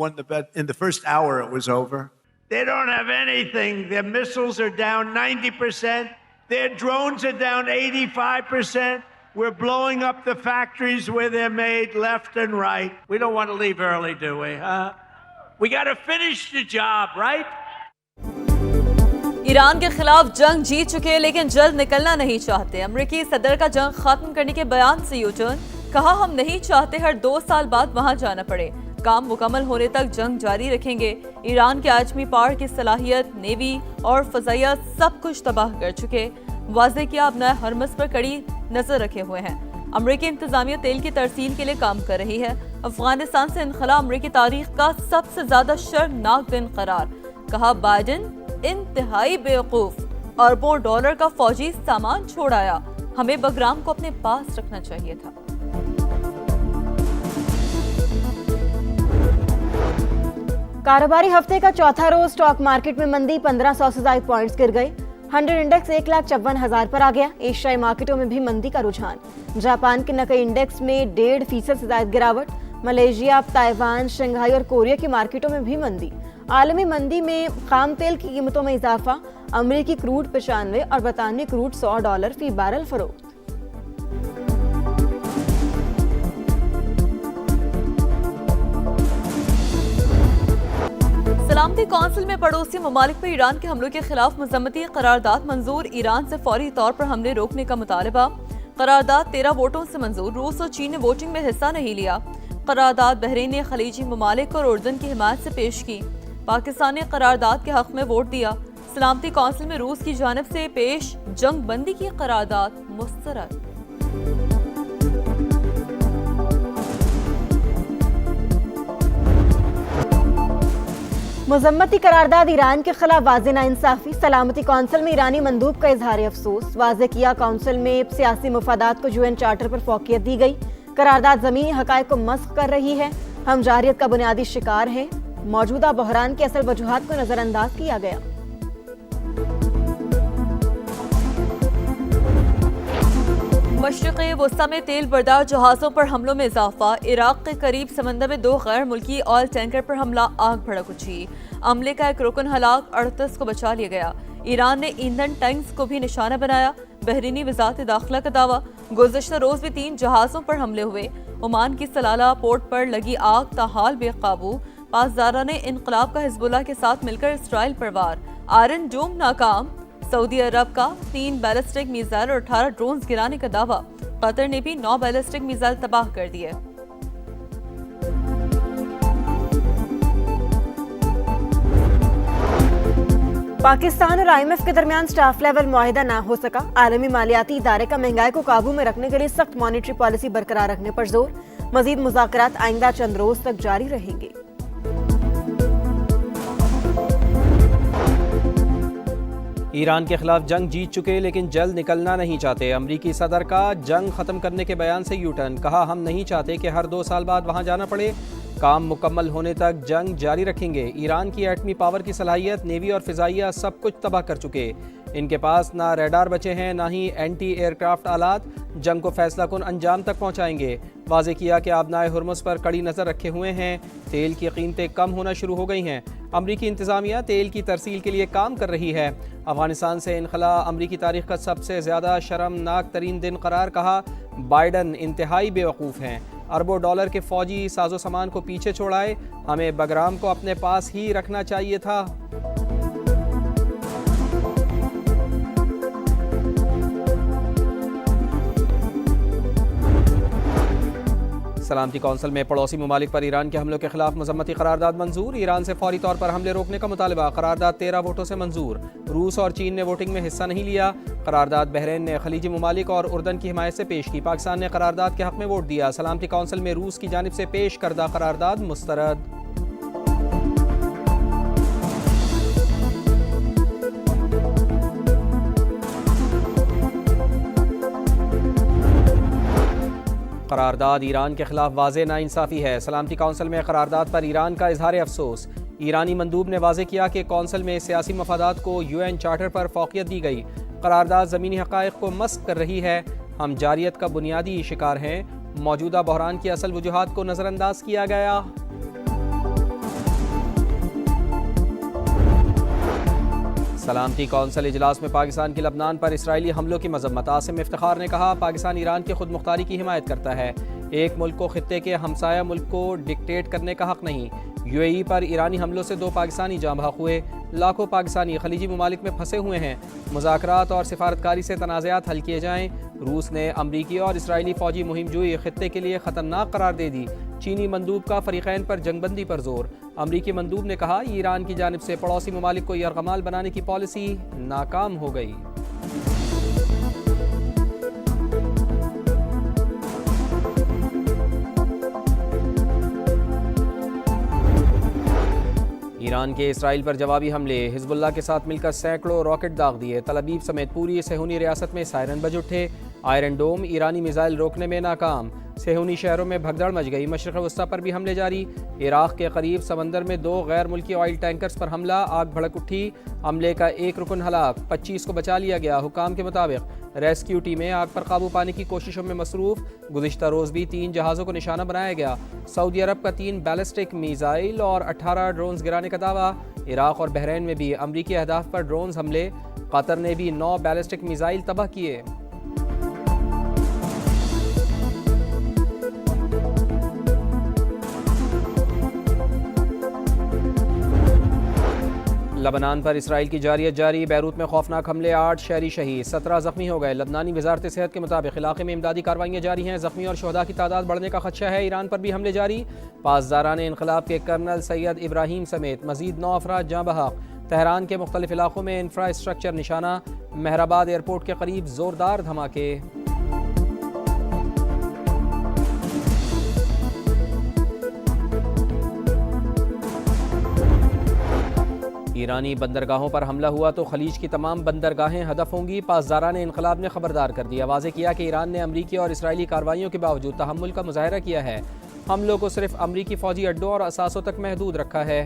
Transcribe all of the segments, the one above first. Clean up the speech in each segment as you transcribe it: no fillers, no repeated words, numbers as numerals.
won the bet. In the first hour, it was over. They don't have anything. Their missiles are down 90%. Their drones are down 85%. We're blowing up the factories where they're made left and right. We don't want to leave early, do we? We got to finish the job, right? Iran के खिलाफ जंग जीत चुके लेकिन जल्द निकलना नहीं चाहते। अमेरिकी सदर का जंग खत्म करने के बयान से यूटर्न, कहा हम नहीं चाहते हर 2 साल बाद वहां जाना पड़े, काम मुकम्मल होने तक जंग जारी रखेंगे। ईरान के एटमी पावर की सलाहियत, नेवी और फजाइया सब कुछ तबाह कर चुके। वाज़ेह किया अब नए हरमस पर कड़ी नजर रखे हुए हैं। अमेरिकी इंतजामिया तेल की तरसील के लिए काम कर रही है। अफगानिस्तान से इनखला अमेरिकी तारीख का सबसे ज्यादा शर्मनाक दिन करार, कहा बाइडेन इंतहाई बेवकूफ, अरबों डॉलर का फौजी सामान छोड़ आया, हमें बगराम को अपने पास रखना चाहिए था। कारोबारी हफ्ते का चौथा रोज स्टॉक मार्केट में मंदी, 1500 से ज्यादा पॉइंट्स गिर गए। 100 इंडेक्स 1,54,000 पर आ गया। एशियाई मार्केटों में भी मंदी का रुझान। जापान के नकई इंडेक्स में 1.5% से ज्यादा गिरावट। मलेशिया, ताइवान, शंघाई और कोरिया की मार्केटों में भी मंदी। आलमी मंदी में खाम तेल की कीमतों में इजाफा, अमेरिकी क्रूड 95 और बरतानवी क्रूड $100 फी बैरल फरोख्त। सलामती कौंसिल में पड़ोसी ममालिक पर ईरान के हमलों के खिलाफ मजम्मती करारदाद मंजूर, ईरान से फौरी तौर पर हमले रोकने का मुतालबा। करारदाद 13 वोटों से मंजूर, रूस और चीन ने वोटिंग में हिस्सा नहीं लिया। करारदाद बहरीन ने खलीजी ममालिक और उर्दन की हिमायत से पेश की। पाकिस्तान ने करारदाद के हक में वोट दिया। सलामती कौंसिल में रूस की जानिब से पेश जंग बंदी की करारदाद मुस्तरद। मजम्मती करारदाद ईरान के खिलाफ वाज़ेह नाइंसाफी, सलामती कौंसिल में ईरानी मंदूब का इजहार अफसोस। वाज़ेह किया कौंसिल में सियासी मुफादात को यूएन चार्टर पर फौकियत दी गई। करारदाद ज़मीनी हक़ाइक़ को मस्ख़ कर रही है, हम जारियत का बुनियादी शिकार हैं। मौजूदा बहरान की असल वजूहात को नजरअंदाज किया गया। मशरिक़ वस्ता में तेल बरदार जहाज़ों पर हमलों में इजाफा। इराक के करीब समंदर में 2 गैर मुल्की ऑयल टैंकर पर हमला, आग भड़क उठी। अमले का एक रुकन हलाक, 38 को बचा लिया गया। ईरान ने ईंधन टैंक्स को भी निशाना बनाया। बहरीनी वज़ारत दाखिला का दावा, गुज़श्ता रोज भी 3 जहाज़ों पर हमले हुए। ओमान की सलाला पोर्ट पर लगी आग ताहाल बेकाबू। पासदारा ने इनकलाब का हिजबुल्लाह के साथ मिलकर इसराइल पर वार। आयरन डोम नाकाम। सऊदी अरब का 3 बैलिस्टिक मिसाइल और 18 ड्रोन्स गिराने का दावा। कतर ने भी 9 बैलिस्टिक मिसाइल तबाह कर दिए। पाकिस्तान और IMF के दरमियान स्टाफ लेवल मुआहिदा ना हो सका। आलमी मालियाती इदारे का महंगाई को काबू में रखने के लिए सख्त मॉनेटरी पॉलिसी बरकरार रखने पर जोर। मजीद मुज़ाकरात आइंदा चंद रोज तक जारी रहेंगे। ईरान के खिलाफ जंग जीत चुके लेकिन जल्द निकलना नहीं चाहते। अमरीकी सदर का जंग खत्म करने के बयान से यूटर्न, कहा हम नहीं चाहते कि हर 2 साल बाद वहां जाना पड़े, काम मुकम्मल होने तक जंग जारी रखेंगे। ईरान की एटमी पावर की सलाहियत, नेवी और फिजाइया सब कुछ तबाह कर चुके। इनके पास ना रडार बचे हैं ना ही एंटी एयरक्राफ्ट आलात, जंग को फैसला कुन अंजाम तक पहुँचाएंगे। वाज़ेह किया कि आबनाए हुर्मुज़ पर कड़ी नज़र रखे हुए हैं। तेल की कीमतें कम होना शुरू हो गई हैं। अमरीकी इंतज़ामिया तेल की तरसील के लिए काम कर रही है। अफगानिस्तान से इनखला अमरीकी तारीख का सबसे ज़्यादा शर्मनाक तरीन दिन करार, कहा बाइडन इंतहाई बेवकूफ़ हैं, अरबों डॉलर के फौजी साजो सामान को पीछे छोड़ाए, हमें बगराम को अपने पास ही रखना चाहिए था। सलामती कौंसिल में पड़ोसी ममालिक पर ईरान के हमलों के खिलाफ मजम्मती करारदाद मंजूर, ईरान से फौरी तौर पर हमले रोकने का मुतालबा। करारदाद 13 वोटों से मंजूर। रूस और चीन ने वोटिंग में हिस्सा नहीं लिया। करारदाद बहरीन ने खलीजी ममालिक और उर्दन की हिमायत से पेश की। पाकिस्तान ने करारदाद के हक में वोट दिया। सलामती कौंसिल में रूस की जानिब से पेश करदा करारदाद मुस्तरद। करारदाद ईरान के खिलाफ वाज़ेह नाइंसाफ़ी है। सलामती कौंसिल में करारदाद पर ईरान का इजहार अफसोस। ईरानी मंदूब ने वाज़ेह किया कि कौंसिल में सियासी मफादात को यूएन चार्टर पर फौकियत दी गई। करारदाद ज़मीनी हक़ाइक़ को मस्ख़ कर रही है, हम जारियत का बुनियादी शिकार हैं। मौजूदा बहरान की असल वजूहात को नज़रअंदाज किया गया। सलामती कौंसिल इजलास में पाकिस्तान की लबनान पर इसराइली हमलों की मजम्मत। आसिम इफ्तिखार ने कहा, पाकिस्तान ईरान की खुद मुख्तारी की हिमायत करता है। एक मुल्क को खित्ते के हमसाया मुल्क को डिक्टेट करने का हक नहीं। यूएई पर ईरानी हमलों से 2 पाकिस्तानी जाँ बहक हुए। लाखों पाकिस्तानी खलीजी ममालिक में फंसे हुए हैं। मुज़ाकरात और सिफारतकारी से तनाज़ात हल किए जाएँ। रूस ने अमरीकी और इसराइली फ़ौजी मुहिम जुई खित्ते के लिए ख़तरनाक करार दे दी। चीनी मंदूब का फ़रीक़ैन पर जंगबंदी पर जोर। अमरीकी मंदूब ने कहा, ईरान की जानिब से पड़ोसी ममालिक को यरगमाल बनाने की पॉलिसी नाकाम हो गई। ईरान के इसराइल पर जवाबी हमले। हिजबुल्लाह के साथ मिलकर सैकड़ों रॉकेट दाग दिए। तल अबीब समेत पूरी सेहूनी रियासत में सायरन बज उठे। आयरन डोम ईरानी मिसाइल रोकने में नाकाम। सेहूनी शहरों में भगदड़ मच गई। मशरिक़ वस्ता पर भी हमले जारी। इराक़ के करीब समंदर में 2 गैर मुल्की ऑयल टैंकर्स पर हमला, आग भड़क उठी। हमले का 1 रुकन हलाक, 25 को बचा लिया गया। हुकाम के मुताबिक रेस्क्यू टीमें आग पर काबू पाने की कोशिशों में मसरूफ़। गुज़िश्ता रोज़ भी 3 जहाज़ों को निशाना बनाया गया। सऊदी अरब का 3 बैलिस्टिक मिसाइल और 18 ड्रोन्स गिराने का दावा। इराक़ और बहरीन में भी अमरीकी अहदाफ पर ड्रोन्स हमले। कतर ने भी 9 बैलिस्टिक मिसाइल तबाह किए। लबनान पर इसराइल की जारियत जारी। बैरूत में खौफनाक हमले, 8 शहरी शहीद, 17 जख्मी हो गए। लबनानी वजारत सेहत के मुताबिक इलाके में इमदादी कार्रवाइयाँ जारी हैं। जख्मी और शहदा की तादाद बढ़ने का खदशा है। ईरान पर भी हमले जारी। पासदारान इनकलाब के कर्नल सैयद इब्राहिम समेत मजीद 9 अफराद जाँ बहक। तेहरान के मुख्तलिफ इलाकों में इंफ्रास्ट्रक्चर निशाना। मेहराबाद एयरपोर्ट के करीब जोरदार धमाके। ईरानी बंदरगाहों पर हमला हुआ तो खलीज की तमाम बंदरगाहें हदफ होंगी। पासदारान इनकलाब ने खबरदार कर दिया। वाज़े किया कि ईरान ने अमरीकी और इसराइली कार्रवाइयों के बावजूद तहम्मुल का मुजाहरा किया है। हमलों को सिर्फ अमरीकी फ़ौजी अड्डों और असासों तक महदूद रखा है।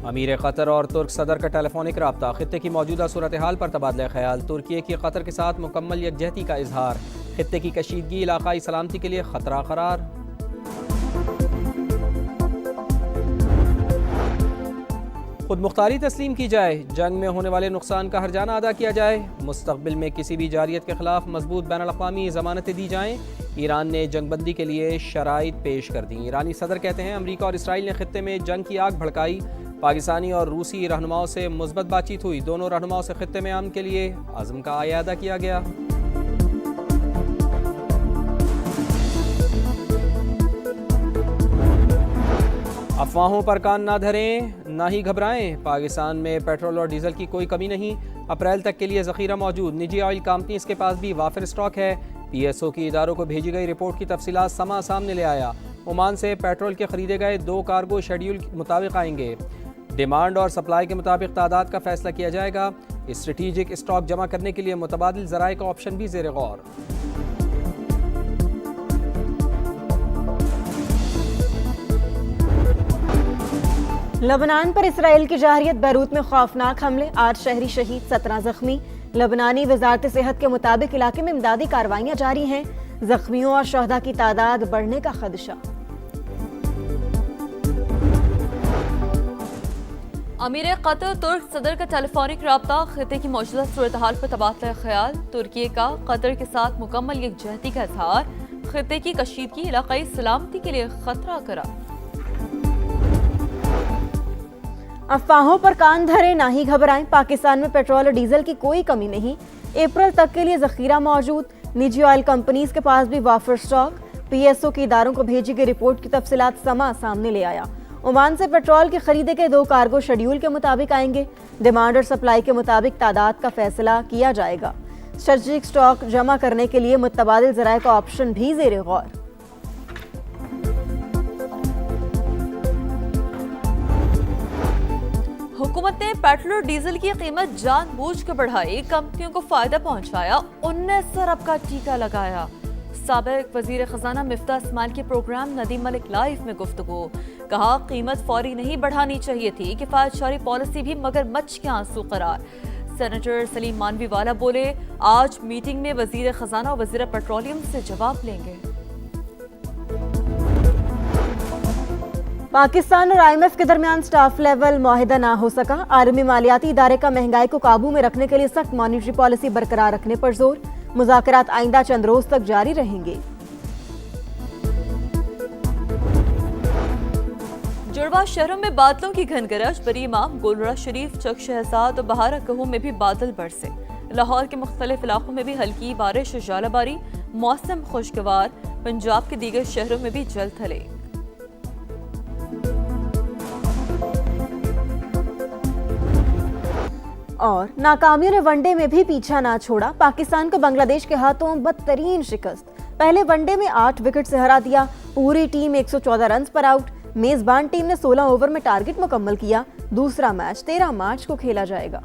अमीर कतर और तुर्क सदर का टेलीफोनिक रब्ता। खित्ते की मौजूदा सूरत हाल पर तबादला ख्याल। तुर्की की कतर के साथ मुकम्मल यकजहती का इजहार। खित्ते की कशीदगी इलाकाई सलामती के लिए खतरा करार। खुद मुख्तारी तस्लीम की जाए। जंग में होने वाले नुकसान का हर्जाना अदा किया जाए। मुस्तकबिल में किसी भी जारियत के खिलाफ मजबूत बैनुल-अक़वामी ज़मानतें दी जाएँ। ईरान ने जंगबंदी के लिए शराइत पेश कर दी। ईरानी सदर कहते हैं, अमरीका और इसराइल ने खित्ते में जंग की आग भड़काई। पाकिस्तानी और रूसी रहनुमाओं से मुस्बत बातचीत हुई। दोनों रहनुमाओं से खित्ते में अमन के लिए अज़्म का आयादा किया गया। अफवाहों पर कान ना धरें, ना ही घबराएं। पाकिस्तान में पेट्रोल और डीजल की कोई कमी नहीं। अप्रैल तक के लिए ज़ख़ीरा मौजूद। निजी ऑयल कंपनीज के पास भी वाफिर स्टॉक है। PSO की इदारों को भेजी गई रिपोर्ट की तफसीलात समा सामने ले आया। ओमान से पेट्रोल के खरीदे गए 2 कार्गो शेड्यूल के मुताबिक आएंगे। डिमांड और सप्लाई के मुताबिक तादाद का फैसला किया जाएगा। स्ट्रेटेजिक स्टॉक जमा करने के लिए मुतबादिल ज़राए का ऑप्शन भी ज़ेर गौर। लबनान पर इसराइल की जारियत। बैरूत में खौफनाक हमले, 8 शहरी शहीद, 17 जख्मी। लबनानी वजारत सेहत के मुताबिक इलाके में इमदादी कार्रवाइयाँ जारी हैं। जख्मियों और शहदा की तादाद बढ़ने का खदशा। अमीर कतर तुर्क सदर का टेलीफोनिक रब्ता। खित्ते की मौजूदा सूरत हाल पर तबादला ख्याल। तुर्की का कतर के साथ मुकम्मल यकजहती का इजहार। खित्ते की कशीदगी इलाकाई सलामती के लिए खतरा करार। अफवाहों पर कान धरे, ना ही घबराएं। पाकिस्तान में पेट्रोल और डीजल की कोई कमी नहीं। अप्रैल तक के लिए ज़ख़ीरा मौजूद। निजी ऑयल कंपनीज के पास भी वाफिर स्टॉक। PSO की इदारों को भेजी गई रिपोर्ट की तफसीलात समा सामने ले आया। ओमान से पेट्रोल के खरीदे गए 2 कार्गो शेड्यूल के मुताबिक आएंगे। डिमांड और सप्लाई के मुताबिक तादाद का फैसला किया जाएगा। स्ट्रेटेजिक स्टॉक जमा करने के लिए मुतबादिल ज़राए का ऑप्शन भी ज़ेर गौर। हुकूमत ने पेट्रोल और डीजल की कीमत जानबूझकर बढ़ाई, कंपनियों को फायदा पहुंचाया, 19 अरब का टीका लगाया। साबिक वजीर खजाना मिफ्ता इस्माइल के प्रोग्राम नदीम मलिक लाइव में गुफ्तगू। कहा, कीमत फौरी नहीं बढ़ानी चाहिए थी, किफायतशारी पॉलिसी भी मगरमच्छ के आंसू करार। सेनेटर सलीम मानवी वाला बोले, आज मीटिंग में वजीर खजाना और वजीर पेट्रोलियम से जवाब लेंगे। पाकिस्तान और आईएमएफ के दरमियान स्टाफ लेवल मुआहिदा ना हो सका। आलमी मालियाती इदारे का महंगाई को काबू में रखने के लिए सख्त मॉनिटरी पॉलिसी बरकरार रखने पर जोर। मुज़ाकरात आइंदा चंद रोज तक जारी रहेंगे। जुड़वा शहरों में बादलों की घनगरज। बरी इमाम, गोलरा शरीफ, चक शहजाद और बहारा कहू में भी बादल बरसे। लाहौर के मुख्तलिफ इलाकों में भी हल्की बारिश और जालाबारी। मौसम खुशगवार। पंजाब के दीगर शहरों में भी जल थले। और नाकामियों ने वनडे में भी पीछा ना छोड़ा। पाकिस्तान को बांग्लादेश के हाथों बदतरीन शिकस्त। पहले वनडे में 8 विकेट से हरा दिया। पूरी टीम 114 रन पर आउट। मेजबान टीम ने 16 ओवर में टारगेट मुकम्मल किया। दूसरा मैच 13 मार्च को खेला जाएगा।